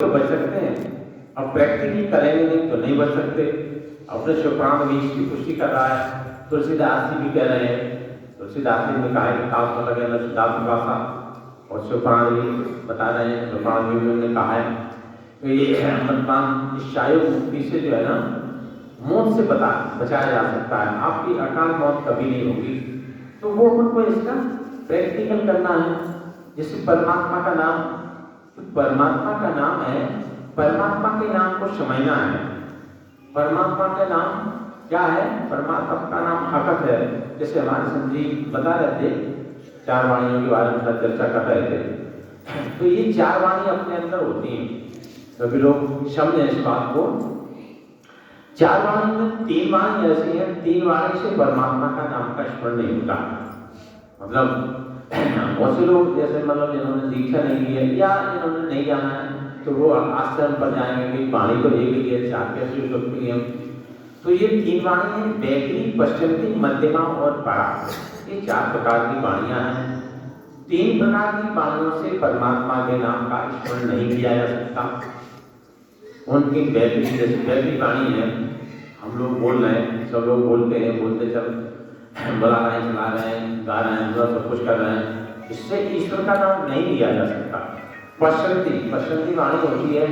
तो बच सकते हैं। अब प्रैक्टिकली करेंगे नहीं तो नहीं बच सकते। अपने शिवपुराण में इसकी पुष्टि कर रहा है, तुलसीदास जी भी कह रहे हैं। तुलसीदास जी ने कहा है कि ताप लगे न सिद्धार्थ भाषा, और शिवपुराण भी बता रहे हैं, शिवपुराण भी उन्होंने कहा है कि ये मतदान इस शायोग मुक्ति से जो है ना, मौत से बचाया जा सकता है। आपकी अकाल मौत कभी नहीं होगी। तो वो अपन को इसका प्रैक्टिकल करना है। जैसे परमात्मा का नाम है, परमात्मा के नाम को समझना है। परमात्मा का नाम क्या है? परमात्मा का नाम अकथ है। जैसे हमारे संजी बता रहे थे, चार वाणियों के बारे में चर्चा कर रहे थे। तो ये चार वाणी अपने अंदर होती हैं, सभी लोग समझे इस बात को। चार वाणी में तीन वाणी ऐसी है, तीन वाणी से परमात्मा का नाम का स्मरण नहीं होता। मतलब बहुत से लोग जैसे मतलब जिन्होंने दीक्षा नहीं ली है या जिन्होंने नहीं जाना है, तो वो आश्रम पर जाएंगे कि वाणी तो एक ही है, चार कैसे हो सकती है। तो ये तीन वाणी है, बैकरी, पश्चिमी, मध्यमा और परा। ये चार प्रकार की वाणियां हैं। तीन प्रकार की वाणियों से परमात्मा के नाम का स्मरण नहीं किया जा सकता। उनकी बैकरी, जैसे बैकरी वाणी है, हम लोग बोल रहे हैं, सब लोग बोलते हैं, बोलते चल बुला रहे हैं, चला रहे हैं, गा रहे हैं, सब कुछ कर रहे हैं, इससे ईश्वर का नाम नहीं लिया जा सकता। पश्चंती वाणी होती है,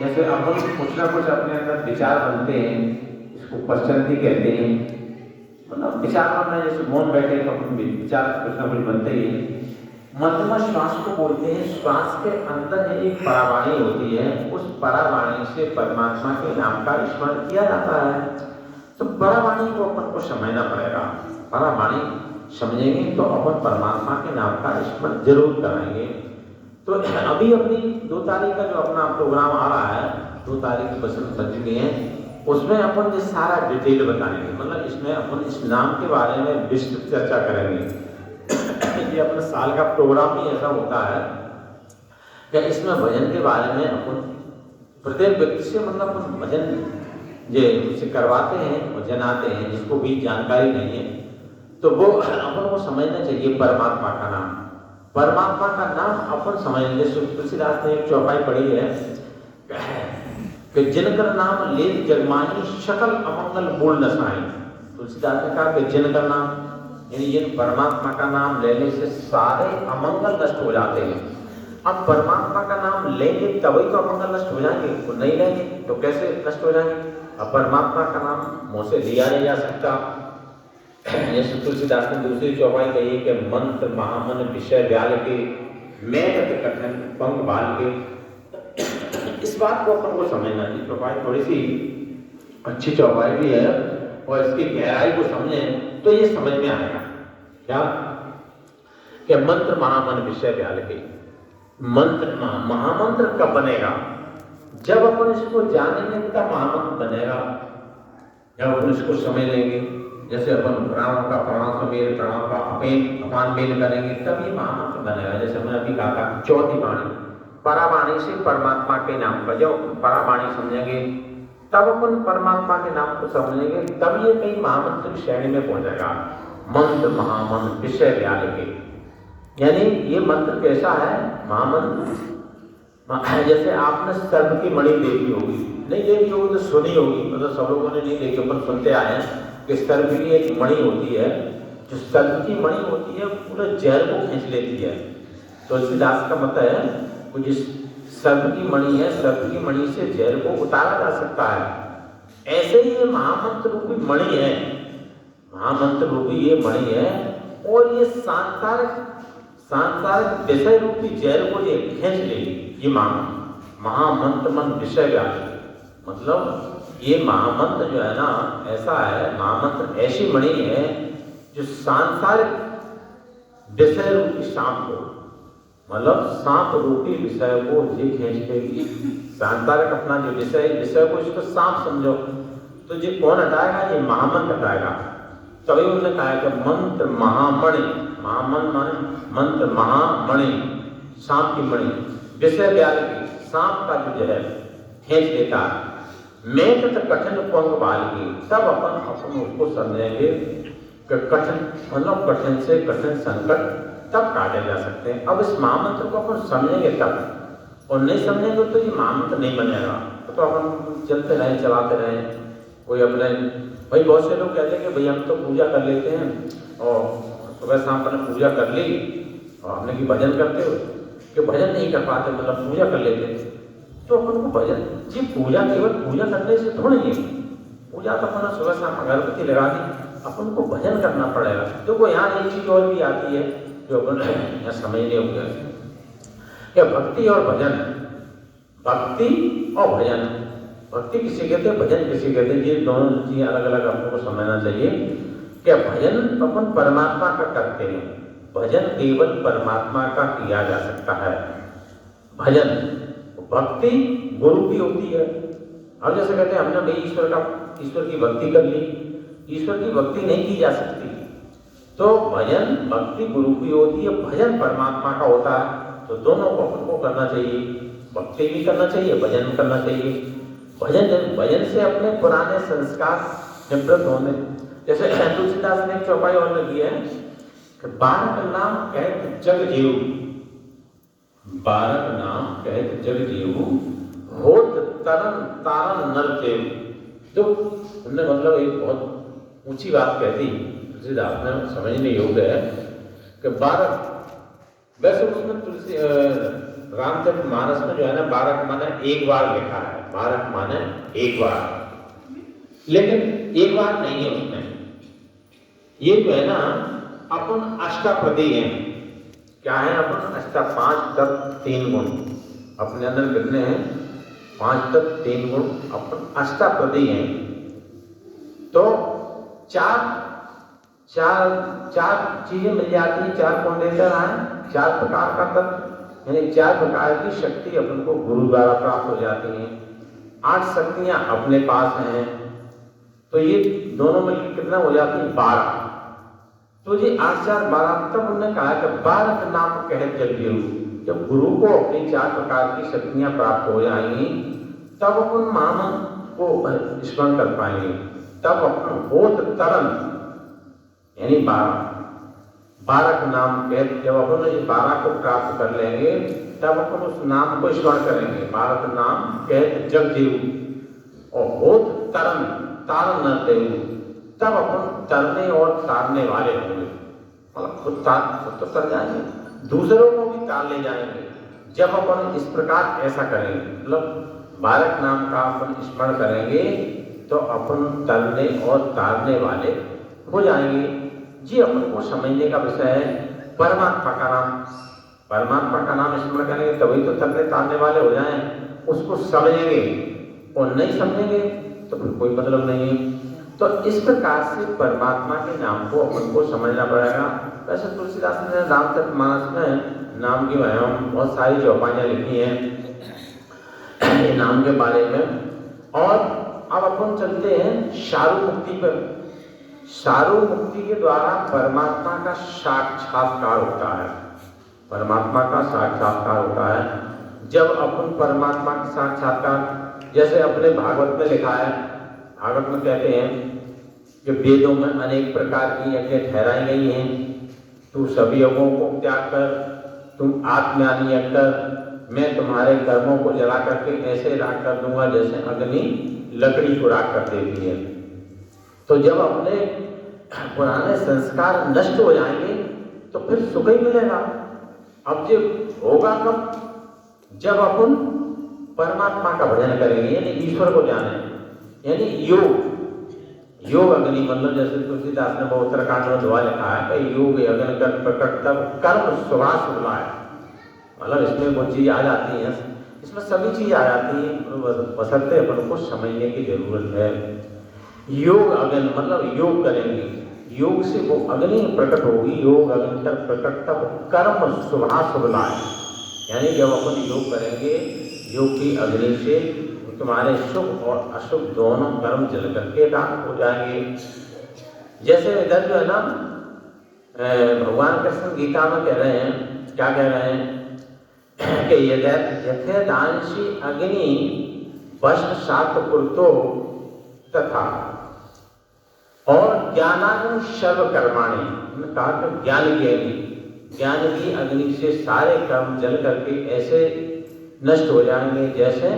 जैसे अपन कुछ ना कुछ अपने अंदर विचार बनते हैं, इसको पश्चंती कहते हैं। मतलब विचार बनना, जैसे मौन बैठे तो अपन विचार कुछ ना कुछ बनते ही है। मध्यमा श्वास को बोलते हैं। श्वास के अंदर एक परावाणी होती है, उस परावाणी से परमात्मा के नाम का स्मरण किया जाता है। तो परावाणी को अपन को समझना पड़ेगा। परावाणी समझेंगे तो अपन परमात्मा के नाम का स्मरण जरूर कराएंगे। तो अभी अपनी 2 तारीख का जो अपना प्रोग्राम आ रहा है, 2 तारीख की बसंत पंचमी है, उसमें अपन ये सारा डिटेल बताएंगे। मतलब इसमें अपन इस नाम के बारे में विस्तृत चर्चा करेंगे। ये अपने साल का प्रोग्राम ही ऐसा होता है कि इसमें भजन के बारे में अपन प्रत्येक व्यक्ति से मतलब अपन भजन जो करवाते हैं और जनाते हैं, जिसको भी जानकारी नहीं है तो वो अपन को समझना चाहिए। परमात्मा का नाम, परमात्मा का नाम अपन समझेंगे। तुलसीदास ने एक चौपाई पढ़ी है कि जिनकर नाम ले जगमाही, सकल अमंगल बोल न साई। तुलसीदास ने कहा कि जिनकर नाम, यानी जिन परमात्मा का नाम लेने से सारे अमंगल नष्ट हो जाते हैं। अब परमात्मा का नाम लेंगे तभी तो अमंगल नष्ट हो जाएंगे, तो नहीं लेंगे तो कैसे नष्ट हो जाएंगे? अब परमात्मा का नाम मुंह से लिया नहीं जा सकता। जैसे तुलसीदास ने दूसरी चौपाई कही कि मंत्र महामन विषय व्याल के, मैं कठिन पंख बाल के। इस बात को अपन को समझना है। चौपाई थोड़ी सी अच्छी चौपाई भी है, और इसकी गहराई को समझें तो ये समझ में आएगा। क्या कि मंत्र महामन विषय व्याल के, मंत्र महामंत्र कब बनेगा? जब अपन इसको जानेंगे तब महामंत्र बनेगा। जब अपन इसको समझ लेंगे, जैसे अपन प्राणों का प्राण समेत, प्राणों का अपान बेन करेंगे, तब ये महामंत्र बनेगा। जैसे मैंने अभी कहा था, चौथी वाणी परावाणी से परमात्मा के नाम का, जब परावाणी समझेंगे तब अपन परमात्मा के नाम को समझेंगे, तब ये कई महामंत्र की श्रेणी में पहुंचेगा। मंत्र महामंत्र विषय व्याल के, यानी ये मंत्र कैसा है? महामंत्र। जैसे आपने सर्प की मणि देखी होगी, नहीं देखी होगी तो सुनी होगी, मतलब सब लोगों ने नहीं देखी, अपन सुनते आए हैं कि सर्प की एक मणि होती है। जो सर्प की मणि होती है पूरे जहर को खींच लेती है। तुलसीदास का मत है कि जिस सर्प की मणि है, सर्प की मणि से जहर को उतारा जा सकता है। ऐसे ही ये महामंत्र रूपी मणि है, महामंत्र रूपी ये मणि है, और ये सांसारिक विषय रूपी जहर को ये खींच लेगी। ये महामंत्र मन विषय व्यापी, मतलब ये महामंत्र जो है ना, ऐसा है, महामंत्र ऐसी मणि है जो सांसारिक विषय रूपी सांप को, मतलब सांप रूपी विषय को ये खींच लेगी। सांसारिक अपना जो विषय को, इसको सांप समझो, तो ये कौन हटाएगा? ये महामंत्र हटाएगा। तभी उन्होंने कहा कि मंत्र महामणि, मंत्र महामणि, सांप की मणि, विषय व्याल की, सांप का जो है खींच लेता है। मैं तो कठिन पंख बाल की, तब अपन उसको समझेंगे कि कठिन मतलब कठिन से कठिन संकट तब काटे जा सकते हैं। अब इस महामंत्र को अपन समझेंगे तब, और नहीं समझेंगे तो ये महामंत्र नहीं बनेगा। तो अपन चलते रहें, चलाते रहें, कोई अपने भाई बहुत से लोग कहते हैं कि भाई हम तो पूजा कर लेते हैं और सुबह शाम अपने पूजा कर ली और हमने कि भजन करते हो कि भजन नहीं कर पाते, मतलब पूजा कर लेते हैं। तो अपन को भजन जी पूजा केवल पूजा करने से थोड़ी है। पूजा तो अपना सुबह शाम अगरबत्ती लगा दी, अपन को भजन करना पड़ेगा। देखो यहाँ एक चीज और भी आती है जो अपन यहाँ समझने होगा क्या भक्ति और भजन, भक्ति और भजन, भक्ति किसे कहते हैं, भजन किसे कहते हैं, ये दोनों चीजें अलग अलग आपको समझना चाहिए। क्या भजन अपन परमात्मा का करते हैं, भजन केवल परमात्मा का किया जा सकता है। भजन भक्ति गुरु की होती है। अब जैसे कहते हैं हमने भाई ईश्वर की भक्ति कर ली, ईश्वर की भक्ति नहीं की जा सकती। तो भजन भक्ति गुरु की होती है, भजन परमात्मा का होता है। तो दोनों को अपन को करना चाहिए, भक्ति भी करना चाहिए, भजन भी करना चाहिए। भजन से अपने पुराने संस्कार निवृत्त होने, जैसे तुलसीदास ने एक चौपाई और में दिया है कि बारक नाम कहत जग जीव, बारक नाम कहत जग जीव, होत तरन तारन नर देव। जो उन्होंने मतलब एक बहुत ऊंची बात कहती तुलसीदास ने, समझने योग्य है कि बारक, वैसे उसमें तुलसी रामचरितमानस में जो है ना बारक माने एक बार लिखा है, बारक माने एक बार, लेकिन एक बार नहीं है उसमें। ये जो है ना अपन अष्टापदी हैं, क्या है अपन अष्टा, 5 तत्व 3 गुण अपने अंदर कितने हैं, 5 तत्व 3 गुण, अपन अष्टापदी हैं। तो चार चीजें मिल जाती हैं, 4 कौन देकर आए, 4 प्रकार का तत्व, यानी 4 प्रकार की शक्ति अपन को गुरु द्वारा प्राप्त हो जाती हैं। 8 शक्तियां अपने पास हैं, तो ये दोनों मिलकर कितना हो जाती है, 12। तो ये 8 4 12, तब उन्होंने कहा कि बारक नाम कहत जग जीव। जब गुरु को अपनी 4 प्रकार की शक्तियां प्राप्त हो जाएंगी तब अपन महामंत्र को स्मरण कर पाएंगे, तब अपन होत तरन यानी 12 नाम कहत, जब अपन इस 12 को प्राप्त कर लेंगे तब अपन उस नाम को स्मरण करेंगे, 12 नाम कहत जग जीव और होत तरन तारन न देव, तब अपन तरने और तारने वाले होंगे। मतलब खुद तो तर जाएंगे, दूसरों को भी तार ले जाएंगे जब अपन इस प्रकार ऐसा करेंगे। मतलब बारक नाम का अपन स्मरण करेंगे तो अपन तरने और तारने वाले हो जाएंगे। जी अपन को समझने का विषय है परमात्मा का नाम, परमात्मा का नाम स्मरण करेंगे तभी तो तरने तारने वाले हो जाएं। उसको समझेंगे और नहीं समझेंगे तो फिर कोई मतलब नहीं है। तो इस प्रकार से परमात्मा के नाम को अपन को समझना पड़ेगा। वैसे तुलसीदास ने रामचरितमानस में नाम की बहुत सारी चौपाइयां लिखी हैं ये नाम के बारे में। और अब अपन चलते हैं शारू मुक्ति पर। शारू मुक्ति के द्वारा परमात्मा का साक्षात्कार होता है, परमात्मा का साक्षात्कार होता है। जब अपन परमात्मा का साक्षात्कार, जैसे अपने भागवत में लिखा है, भागवत में कहते हैं कि वेदों में अनेक प्रकार की यज्ञ ठहराई गई हैं, तू सभी यज्ञों को त्याग कर तुम आत्मज्ञानी यज्ञ कर, मैं तुम्हारे कर्मों को जला करके ऐसे राख कर दूंगा जैसे अग्नि लकड़ी को राख कर देती है। तो जब अपने पुराने संस्कार नष्ट हो जाएंगे तो फिर सुख ही मिलेगा। अब जो होगा कब, जब अपन परमात्मा का भजन करेंगे यानी ईश्वर को जाने, यानी योग अग्नि, मतलब जैसे तुलसीदास ने बहुत उत्तरकांड में दुआ लिखा है कि योग अग्नि कर प्रकट तब कर्म सुभा शुभला है। मतलब इसमें वो चीज आ जाती है, इसमें सभी चीज आ जाती है, बसरते अपन को समझने की जरूरत है। योग अग्नि मतलब योग करेंगे, योग से वो अग्नि प्रकट होगी, योग अग्नि तक प्रकट तब कर्म शुभा शुभला है। यानी जब अपन योग करेंगे, योग की अग्नि से तुम्हारे शुभ और अशुभ दोनों कर्म जल करके राख हो जाएंगे। जैसे इधर जो है ना भगवान कृष्ण गीता में कह रहे हैं, क्या कह रहे हैं कि यथेदांशी अग्नि भस्म सात कुरुतो तथा, और ज्ञानाग्नि सर्व कर्माणि, कहा कि ज्ञान की अग्नि से सारे कर्म जल करके ऐसे नष्ट हो जाएंगे। जैसे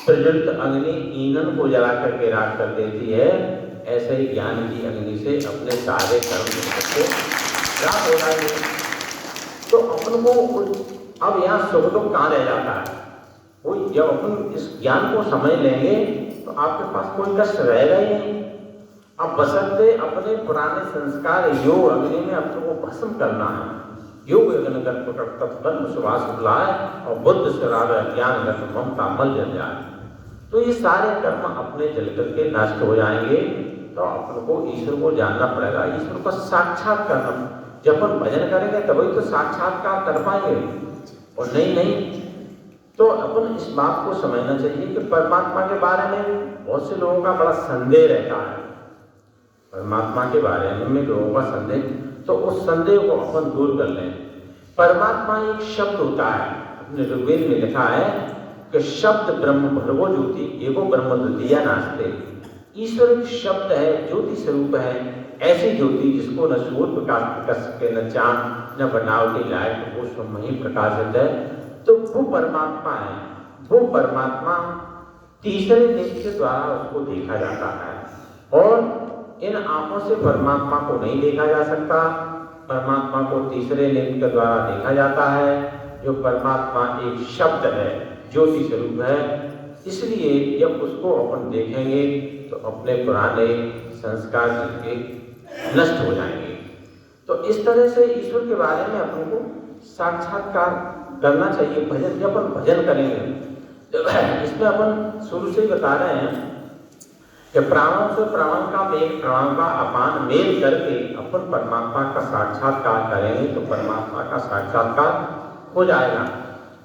प्रज्वलित अग्नि ईंधन को जला करके राख कर देती है, ऐसे ही ज्ञान की अग्नि से अपने सारे कर्म से राख हो जाएंगे। तो अपन को अब यहाँ सुख दुख कहाँ रह जाता है? कोई जब अपन इस ज्ञान को समझ लेंगे तो आपके पास कोई कष्ट रहेगा ही नहीं। अब बसंते अपने पुराने संस्कार योग अग्नि में अपने को भस्म करना है। योग अग्नि तत्पन्न सुभाष बुलाए और बुद्ध सरावे ज्ञान गत ममता मल जल जाए। तो ये सारे कर्म अपने जल करके नष्ट हो जाएंगे। तो अपन को ईश्वर को जानना पड़ेगा, ईश्वर को साक्षात करना। जब अपन भजन करेंगे तभी तो साक्षात्कार कर पाएंगे, और नहीं तो अपन इस बात को समझना चाहिए कि परमात्मा के बारे में बहुत से लोगों का बड़ा संदेह रहता है। परमात्मा के बारे में लोगों का संदेह, तो उस संदेह को अपन दूर कर लें। परमात्मा एक शब्द होता है, अपने ऋग्वेद में लिखा है कि शब्द ब्रह्म भर्गो ज्योति एको ब्रह्म द्वितीया नास्ते। ईश्वर एक शब्द है, ज्योति स्वरूप है, ऐसी ज्योति जिसको न सूर्य प्रकाश कर सके, न चांद, न बनावटी लाइट, वो स्वयं ही प्रकाशित है। तो वो परमात्मा है। वो परमात्मा तीसरे नेत्र के द्वारा उसको देखा जाता है, और इन आंखों से परमात्मा को नहीं देखा जा सकता। परमात्मा को तीसरे नेत्र के द्वारा देखा जाता है, जो परमात्मा एक शब्द है, ज्योति स्वरूप है। इसलिए जब उसको अपन देखेंगे तो अपने पुराने संस्कार के नष्ट हो जाएंगे। तो इस तरह से ईश्वर के बारे में अपन को साक्षात्कार करना चाहिए। भजन जब अपन भजन करेंगे तो इसमें अपन शुरू से ही बता रहे हैं कि प्राणों से प्राण का मेल, प्राण का अपान मेल करके अपन परमात्मा का साक्षात्कार करेंगे तो परमात्मा का साक्षात्कार हो जाएगा।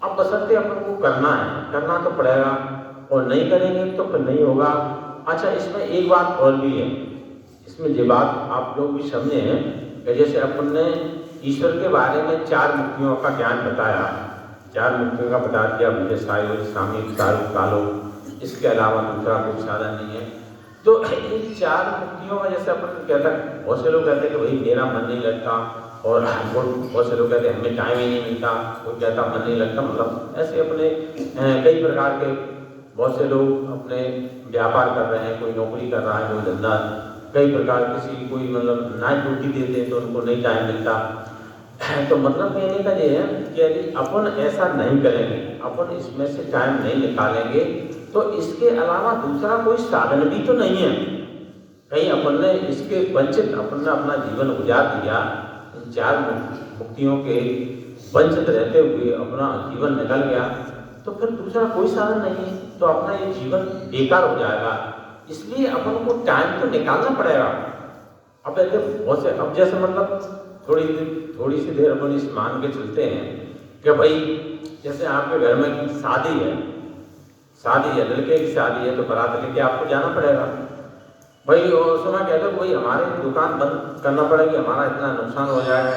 अब बसंते अपन को करना तो पड़ेगा, और नहीं करेंगे तो फिर नहीं होगा। अच्छा, इसमें एक बात और भी है, इसमें ये बात आप लोग भी समझे हैं कि जैसे अपन ने ईश्वर के बारे में 4 मुक्तियों का ज्ञान बताया, 4 मुक्तियों का बता दिया, मुझे सायो सामी कालो, इसके अलावा दूसरा कोई साधन नहीं है। तो इन 4 मुक्तियों में जैसे अपन कहता है, बहुत से लोग कहते हैं कि भाई मेरा मन नहीं लगता, और बहुत से लोग कहते हैं हमें टाइम ही नहीं मिलता, कोई कहता मन नहीं लगता। मतलब ऐसे अपने कई प्रकार के बहुत से लोग अपने व्यापार कर रहे हैं, कोई नौकरी कर रहा है, कोई धंधा, कई प्रकार किसी कोई मतलब नाइट ड्यूटी देते हैं तो उनको नहीं टाइम मिलता। तो मतलब कहने का ये है कि यदि अपन ऐसा नहीं करेंगे, अपन इसमें से टाइम नहीं निकालेंगे, तो इसके अलावा दूसरा कोई साधन भी तो नहीं है। कहीं अपन ने इसके वंचित अपन ने अपना जीवन गुजार दिया, इन 4 मुक्तियों के वंचित रहते हुए अपना जीवन निकल गया, तो फिर दूसरा कोई साधन नहीं है, तो अपना ये जीवन बेकार हो जाएगा। इसलिए अपन को टाइम तो निकालना पड़ेगा। अब अब जैसे मतलब थोड़ी सी देर अपन इस मान के चलते हैं कि भाई जैसे आपके घर में शादी है, लड़के की शादी है, तो बारात लेके आपको जाना पड़ेगा। भाई और समय कहते हो भाई हमारी दुकान बंद करना पड़ेगी, हमारा इतना नुकसान हो जाएगा।